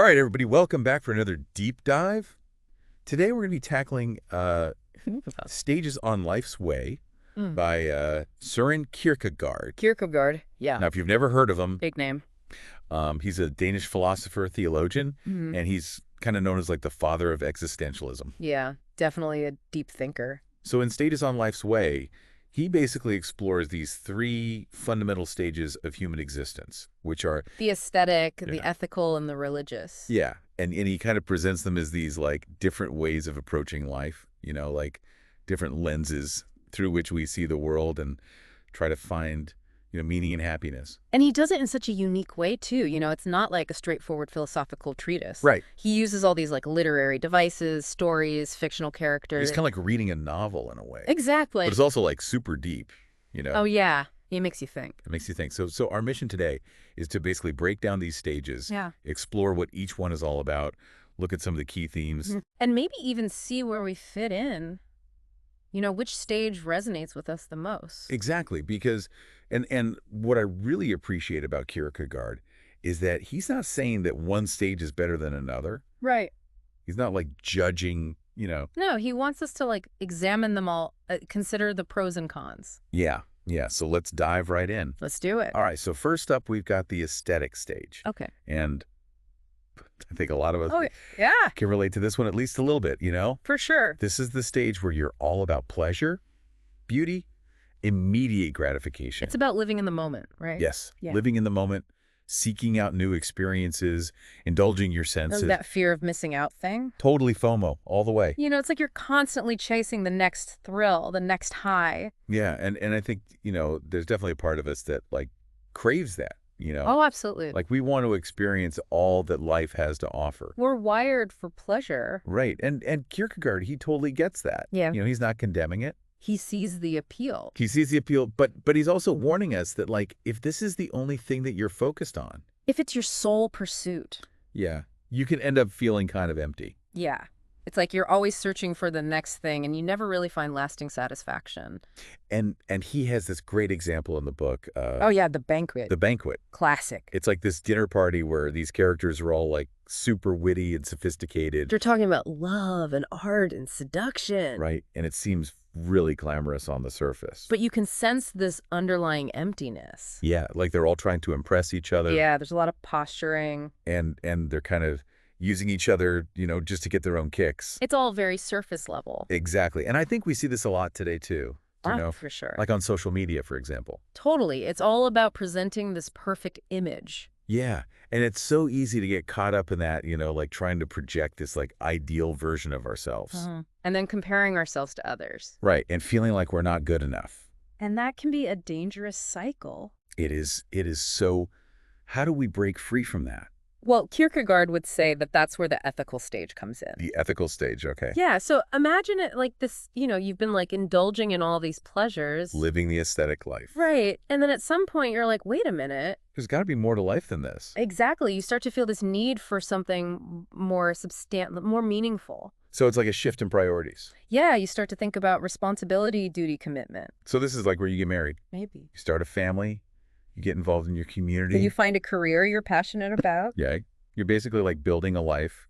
All right, everybody, welcome back for another deep dive. Today we're going to be tackling Stages on Life's Way by Søren Kierkegaard. Kierkegaard, yeah. Now, if you've never heard of him, Big name. He's a Danish philosopher, theologian, and he's kind of known as like the father of existentialism. Yeah, definitely a deep thinker. So in Stages on Life's Way, he basically explores these three fundamental stages of human existence, which are the aesthetic, the ethical, and the religious. Yeah, and he kind of presents them as these like different ways of approaching life, you know, like different lenses through which we see the world and try to find, meaning and happiness. And he does it in such a unique way, too. It's not like a straightforward philosophical treatise. Right. He uses all these like literary devices, stories, fictional characters. It's kind of like reading a novel in a way. Exactly. But it's also like super deep, Oh, yeah. It makes you think. It makes you think. So our mission today is to basically break down these stages, explore what each one is all about, look at some of the key themes. And maybe even see where we fit in. Which stage resonates with us the most. Exactly, because, and what I really appreciate about Kierkegaard is that he's not saying that one stage is better than another. Right. He's not like judging, No, he wants us to like examine them all, consider the pros and cons. Yeah, so let's dive right in. Let's do it. All right, so first up, we've got the aesthetic stage. Okay. And I think a lot of us can relate to this one at least a little bit, For sure. This is the stage where you're all about pleasure, beauty, immediate gratification. It's about living in the moment, right? Yes, Yeah. Living in the moment, seeking out new experiences, indulging your senses. That fear of missing out thing. Totally FOMO, all the way. It's like you're constantly chasing the next thrill, the next high. Yeah, and I think, there's definitely a part of us that, like, craves that, Oh, absolutely. Like, we want to experience all that life has to offer. We're wired for pleasure. Right, and Kierkegaard, he totally gets that. Yeah. He's not condemning it. He sees the appeal. He sees the appeal, but he's also warning us that, like, if this is the only thing that you're focused on, if it's your sole pursuit. Yeah, you can end up feeling kind of empty. Yeah. It's like you're always searching for the next thing, and you never really find lasting satisfaction. And he has this great example in the book. Oh, yeah, The Banquet. The Banquet. Classic. It's like this dinner party where these characters are all, like, super witty and sophisticated. They're talking about love and art and seduction. Right, and it seems really glamorous on the surface. But you can sense this underlying emptiness. Yeah, like they're all trying to impress each other. Yeah, there's a lot of posturing. And they're kind of using each other, just to get their own kicks. It's all very surface level. Exactly. And I think we see this a lot today, too. For sure. Like on social media, for example. Totally. It's all about presenting this perfect image. Yeah. And it's so easy to get caught up in that, like trying to project this like ideal version of ourselves. And then comparing ourselves to others. Right. And feeling like we're not good enough. And that can be a dangerous cycle. It is so. How do we break free from that? Well, Kierkegaard would say that that's where the ethical stage comes in. The ethical stage, okay. Yeah, so imagine it like this, you've been like indulging in all these pleasures. Living the aesthetic life. Right. And then at some point you're like, wait a minute. There's got to be more to life than this. Exactly. You start to feel this need for something more more meaningful. So it's like a shift in priorities. Yeah, you start to think about responsibility, duty, commitment. So this is like where you get married. Maybe. You start a family. You get involved in your community. You find a career you're passionate about. Yeah. You're basically like building a life,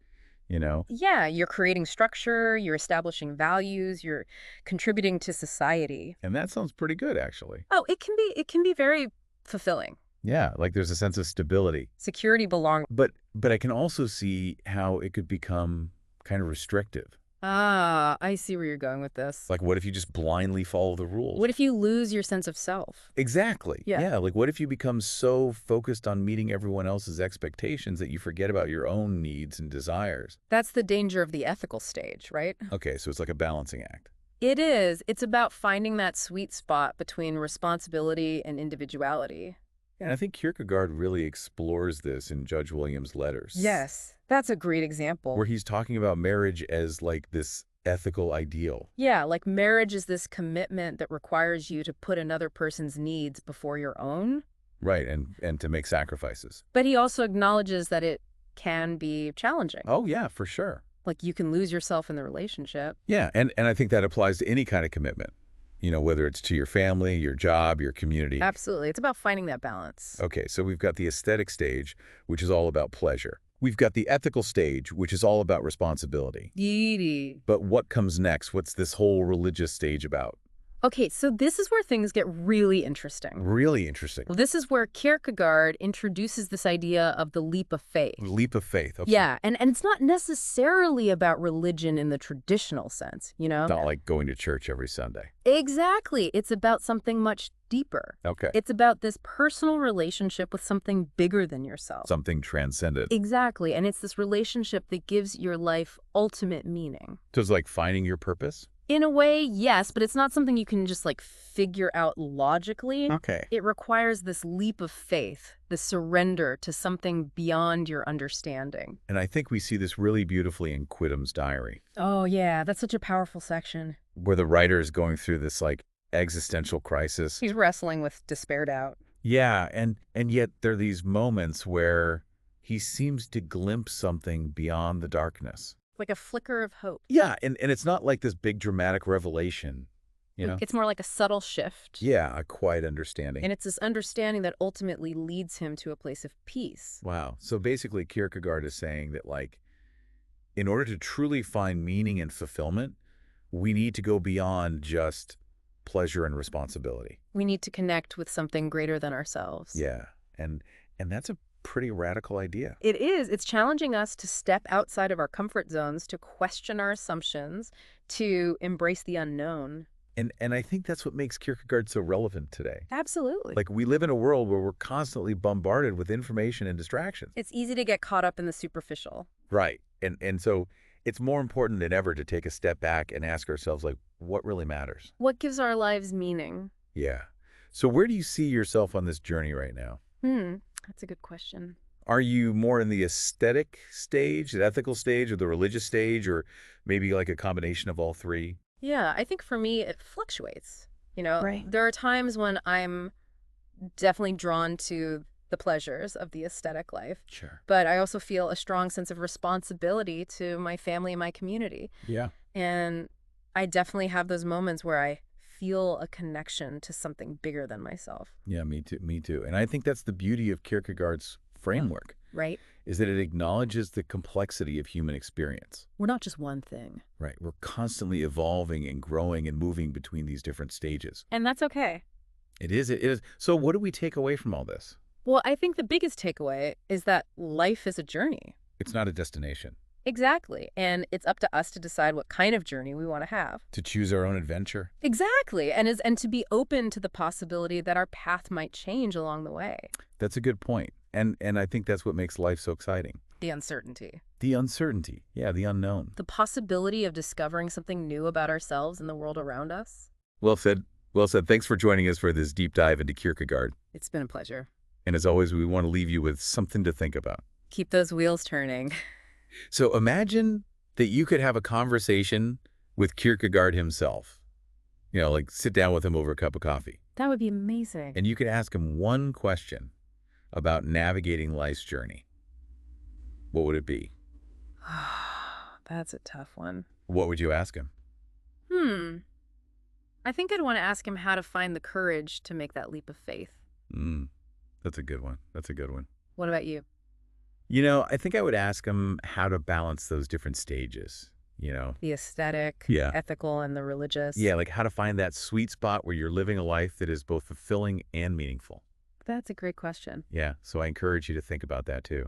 Yeah, you're creating structure, you're establishing values, you're contributing to society. And that sounds pretty good, actually. Oh, it can be very fulfilling. Yeah, like there's a sense of stability. Security, belonging. But I can also see how it could become kind of restrictive. Ah, I see where you're going with this. Like, what if you just blindly follow the rules? What if you lose your sense of self? Exactly. Yeah. Like, what if you become so focused on meeting everyone else's expectations that you forget about your own needs and desires? That's the danger of the ethical stage, right? Okay, so it's like a balancing act. It is. It's about finding that sweet spot between responsibility and individuality. And I think Kierkegaard really explores this in Judge Williams' letters. Yes, that's a great example. Where he's talking about marriage as like this ethical ideal. Yeah, like marriage is this commitment that requires you to put another person's needs before your own. Right, and to make sacrifices. But he also acknowledges that it can be challenging. Oh, yeah, for sure. Like you can lose yourself in the relationship. Yeah, and I think that applies to any kind of commitment. Whether it's to your family, your job, your community. Absolutely. It's about finding that balance. Okay, so we've got the aesthetic stage, which is all about pleasure. We've got the ethical stage, which is all about responsibility. Yeety. But what comes next? What's this whole religious stage about? Okay, so this is where things get really interesting. Really interesting. Well, this is where Kierkegaard introduces this idea of the leap of faith. Leap of faith. Okay. Yeah, and it's not necessarily about religion in the traditional sense, you know? Not like going to church every Sunday. Exactly. It's about something much deeper. Okay. It's about this personal relationship with something bigger than yourself. Something transcendent. Exactly, and it's this relationship that gives your life ultimate meaning. So it's like finding your purpose? In a way, yes, but it's not something you can just like figure out logically. Okay. It requires this leap of faith, the surrender to something beyond your understanding. And I think we see this really beautifully in Quidam's diary, Oh yeah, that's such a powerful section. where the writer is going through this like existential crisis. He's wrestling with despair doubt. Yeah, and yet there are these moments where he seems to glimpse something beyond the darkness. Like a flicker of hope. Yeah, and it's not like this big dramatic revelation, you know? It's more like a subtle shift. Yeah, a quiet understanding. And it's this understanding that ultimately leads him to a place of peace. Wow. So basically Kierkegaard is saying that like, in order to truly find meaning and fulfillment, we need to go beyond just pleasure and responsibility. We need to connect with something greater than ourselves. Yeah, and that's a pretty radical idea. It is. It's challenging us to step outside of our comfort zones, to question our assumptions, to embrace the unknown. And I think that's what makes Kierkegaard so relevant today. Absolutely. Like, we live in a world where we're constantly bombarded with information and distractions. It's easy to get caught up in the superficial. Right. And so it's more important than ever to take a step back and ask ourselves, like, what really matters? What gives our lives meaning? Yeah. So where do you see yourself on this journey right now? That's a good question. Are you more in the aesthetic stage, the ethical stage, or the religious stage, or maybe like a combination of all three? Yeah, I think for me, it fluctuates. You know, Right. there are times when I'm definitely drawn to the pleasures of the aesthetic life, Sure. but I also feel a strong sense of responsibility to my family and my community. Yeah. And I definitely have those moments where I feel a connection to something bigger than myself, Yeah, me too. Me too. And I think that's the beauty of Kierkegaard's framework, right? is that it acknowledges the complexity of human experience. We're not just one thing. Right. We're constantly evolving and growing and moving between these different stages. And that's okay. It is. It is. So what do we take away from all this? Well, I think the biggest takeaway is that life is a journey. It's not a destination. Exactly. And it's up to us to decide what kind of journey we want to have. To choose our own adventure. Exactly. And to be open to the possibility that our path might change along the way. That's a good point. And I think that's what makes life so exciting. The uncertainty. The uncertainty. Yeah, the unknown. The possibility of discovering something new about ourselves and the world around us. Well said. Well said. Thanks for joining us for this deep dive into Kierkegaard. It's been a pleasure. And as always, we want to leave you with something to think about. Keep those wheels turning. So imagine that you could have a conversation with Kierkegaard himself. You know, like sit down with him over a cup of coffee. That would be amazing. And you could ask him one question about navigating life's journey. What would it be? That's a tough one. What would you ask him? I think I'd want to ask him how to find the courage to make that leap of faith. That's a good one. That's a good one. What about you? You know, I think I would ask him how to balance those different stages, you know? The aesthetic, Yeah. ethical, and the religious. Yeah, like how to find that sweet spot where you're living a life that is both fulfilling and meaningful. That's a great question. Yeah, so I encourage you to think about that too.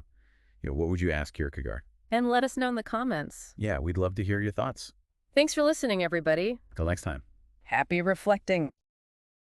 You know, what would you ask Kierkegaard? And let us know in the comments. Yeah, we'd love to hear your thoughts. Thanks for listening, everybody. Till next time. Happy reflecting.